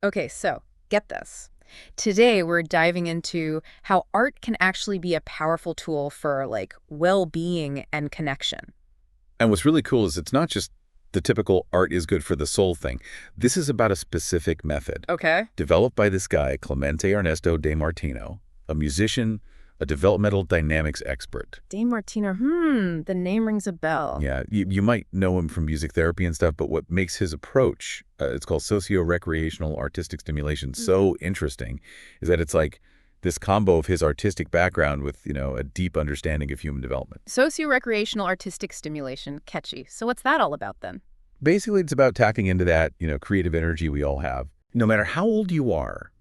Okay, so get this. Today, we're diving into how art can actually be a powerful tool for well-being and connection. And what's really cool is it's not just the typical art is good for the soul thing. This is about a specific method Okay. developed by this guy, Clemente Ernesto De Martino, a musician, a developmental dynamics expert. De Martino, the name rings a bell. Yeah, you might know him from music therapy and stuff, but what makes his approach, it's called socio-recreational artistic stimulation, so interesting is that it's like this combo of his artistic background with, a deep understanding of human development. Socio-recreational artistic stimulation, catchy. So what's that all about then? Basically, it's about tapping into that, creative energy we all have, no matter how old you are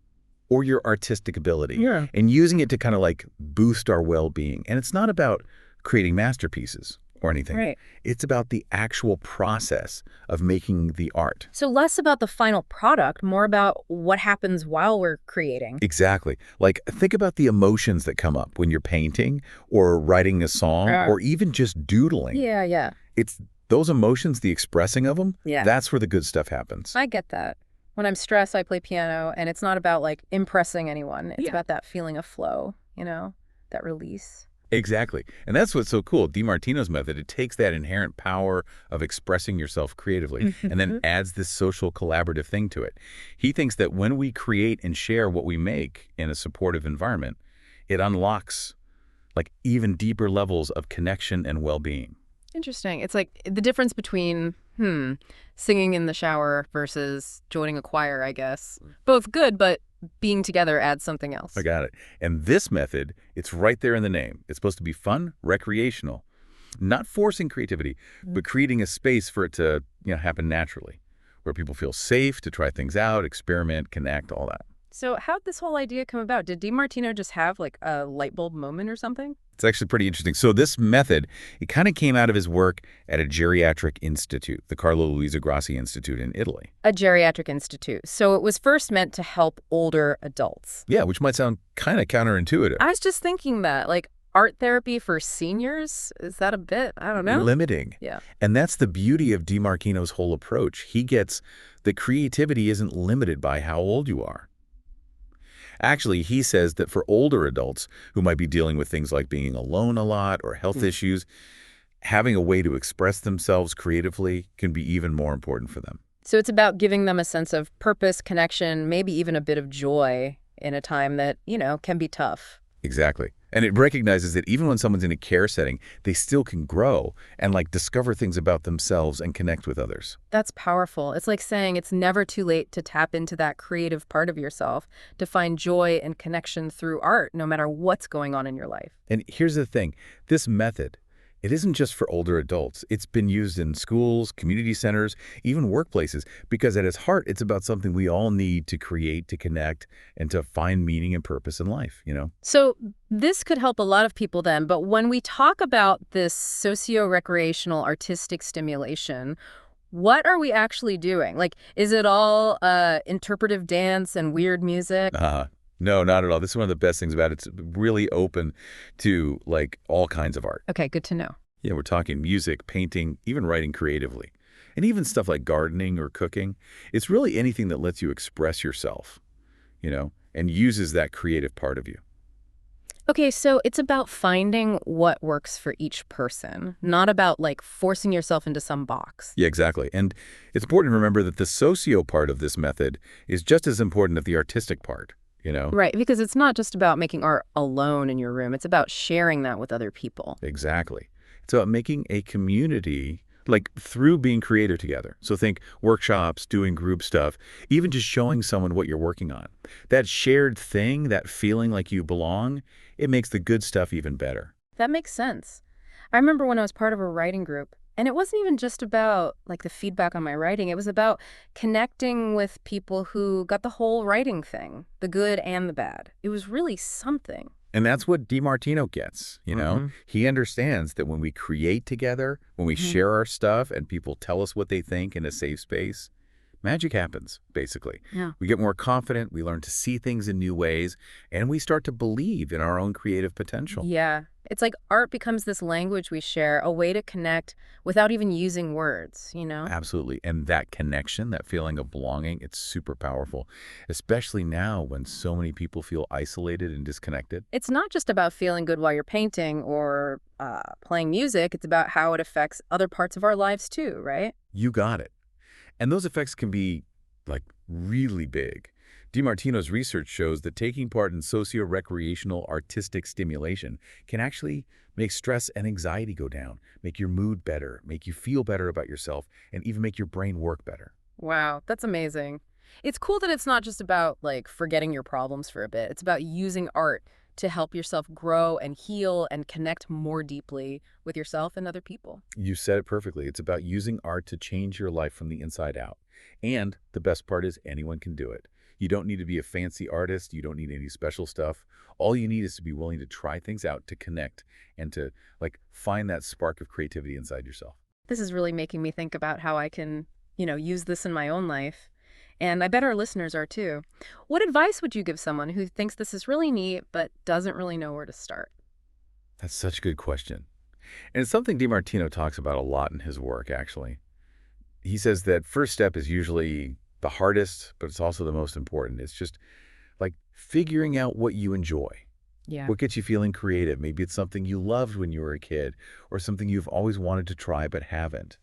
or your artistic ability, Yeah. and using it to kind of like boost our well-being. And it's not about creating masterpieces or anything. Right. It's about the actual process of making the art. So less about the final product, more about what happens while we're creating. Exactly. Like, think about the emotions that come up when you're painting or writing a song or even just doodling. Yeah. It's those emotions, the expressing of them, Yeah. that's where the good stuff happens. I get that. When I'm stressed, I play piano, and it's not about impressing anyone. It's about that feeling of flow, that release. Exactly. And that's what's so cool. DiMartino's method, it takes that inherent power of expressing yourself creatively and then adds this social collaborative thing to it. He thinks that when we create and share what we make in a supportive environment, it unlocks like even deeper levels of connection and well-being. Interesting. It's like the difference between, singing in the shower versus joining a choir, I guess. Both good, but being together adds something else. I got it. And this method, it's right there in the name. It's supposed to be fun, recreational, not forcing creativity, but creating a space for it to, happen naturally, where people feel safe to try things out, experiment, connect, all that. So how'd this whole idea come about? Did DiMartino just have a light bulb moment or something? It's actually pretty interesting. So this method, it kind of came out of his work at a geriatric institute, the Carlo Luisa Grassi Institute in Italy. A geriatric institute. So it was first meant to help older adults. Yeah, which might sound kind of counterintuitive. I was just thinking that, art therapy for seniors, is that a bit, I don't know. Limiting. Yeah. And that's the beauty of DiMartino's whole approach. He gets that creativity isn't limited by how old you are. Actually, he says that for older adults who might be dealing with things like being alone a lot or health issues, having a way to express themselves creatively can be even more important for them. So it's about giving them a sense of purpose, connection, maybe even a bit of joy in a time that, can be tough. Exactly. And it recognizes that even when someone's in a care setting, they still can grow and discover things about themselves and connect with others. That's powerful. It's like saying it's never too late to tap into that creative part of yourself, to find joy and connection through art, no matter what's going on in your life. And here's the thing, this method, it isn't just for older adults. It's been used in schools, community centers, even workplaces, because at its heart, it's about something we all need to create, to connect, and to find meaning and purpose in life, So this could help a lot of people then, but when we talk about this socio-recreational artistic stimulation, what are we actually doing? Is it all interpretive dance and weird music? No, not at all. This is one of the best things about it. It's really open to all kinds of art. Okay, good to know. Yeah, we're talking music, painting, even writing creatively. And even stuff like gardening or cooking. It's really anything that lets you express yourself, and uses that creative part of you. Okay, so it's about finding what works for each person, not about forcing yourself into some box. Yeah, exactly. And it's important to remember that the socio part of this method is just as important as the artistic part. Right, because it's not just about making art alone in your room. It's about sharing that with other people. Exactly. It's about making a community, through being creative together. So think workshops, doing group stuff, even just showing someone what you're working on. That shared thing, that feeling like you belong, it makes the good stuff even better. That makes sense. I remember when I was part of a writing group, and it wasn't even just about the feedback on my writing. It was about connecting with people who got the whole writing thing, the good and the bad. It was really something. And that's what DiMartino gets, He understands that when we create together, when we share our stuff and people tell us what they think in a safe space, Magic happens, basically. Yeah. We get more confident, we learn to see things in new ways, and we start to believe in our own creative potential. Yeah. It's like art becomes this language we share, a way to connect without even using words, you know? Absolutely. And that connection, that feeling of belonging, it's super powerful, especially now when so many people feel isolated and disconnected. It's not just about feeling good while you're painting or playing music. It's about how it affects other parts of our lives too, right? You got it. And those effects can be, like, really big. DiMartino's research shows that taking part in socio-recreational artistic stimulation can actually make stress and anxiety go down, make your mood better, make you feel better about yourself, and even make your brain work better. Wow, that's amazing. It's cool that it's not just about like forgetting your problems for a bit. It's about using art to help yourself grow and heal and connect more deeply with yourself and other people. You said it perfectly. It's about using art to change your life from the inside out. And the best part is anyone can do it. You don't need to be a fancy artist. You don't need any special stuff. All you need is to be willing to try things out, to connect, and to, like, find that spark of creativity inside yourself. This is really making me think about how I can, use this in my own life. And I bet our listeners are too. What advice would you give someone who thinks this is really neat but doesn't really know where to start? That's such a good question. And it's something DiMartino talks about a lot in his work, actually. He says that first step is usually the hardest, but it's also the most important. It's just like figuring out what you enjoy, Yeah. what gets you feeling creative. Maybe it's something you loved when you were a kid or something you've always wanted to try but haven't.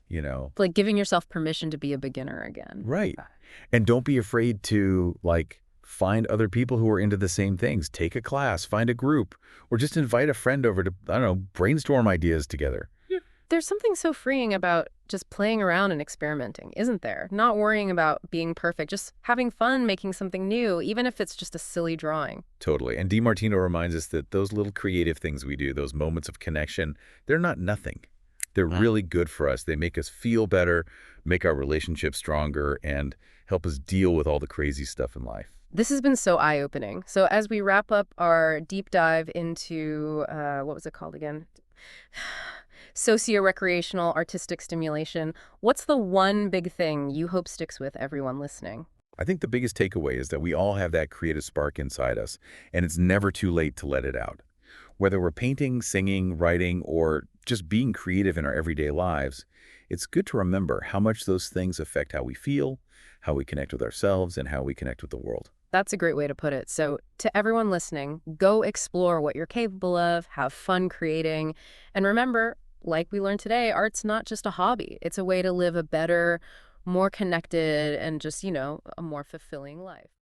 Like giving yourself permission to be a beginner again. Right. Okay. And don't be afraid to, like, find other people who are into the same things. Take a class, find a group, or just invite a friend over to, I don't know, brainstorm ideas together. There's something so freeing about just playing around and experimenting, isn't there? Not worrying about being perfect, just having fun making something new, even if it's just a silly drawing. Totally. And DiMartino reminds us that those little creative things we do, those moments of connection, they're not nothing. They're really good for us. They make us feel better, make our relationships stronger, and help us deal with all the crazy stuff in life. This has been so eye-opening. So as we wrap up our deep dive into, what was it called again? Socio-recreational artistic stimulation, what's the one big thing you hope sticks with everyone listening? I think the biggest takeaway is that we all have that creative spark inside us, and it's never too late to let it out. Whether we're painting, singing, writing, or just being creative in our everyday lives, it's good to remember how much those things affect how we feel, how we connect with ourselves, and how we connect with the world. That's a great way to put it. So, to everyone listening, go explore what you're capable of, have fun creating, and remember, like we learned today, art's not just a hobby. It's a way to live a better, more connected, and just, a more fulfilling life.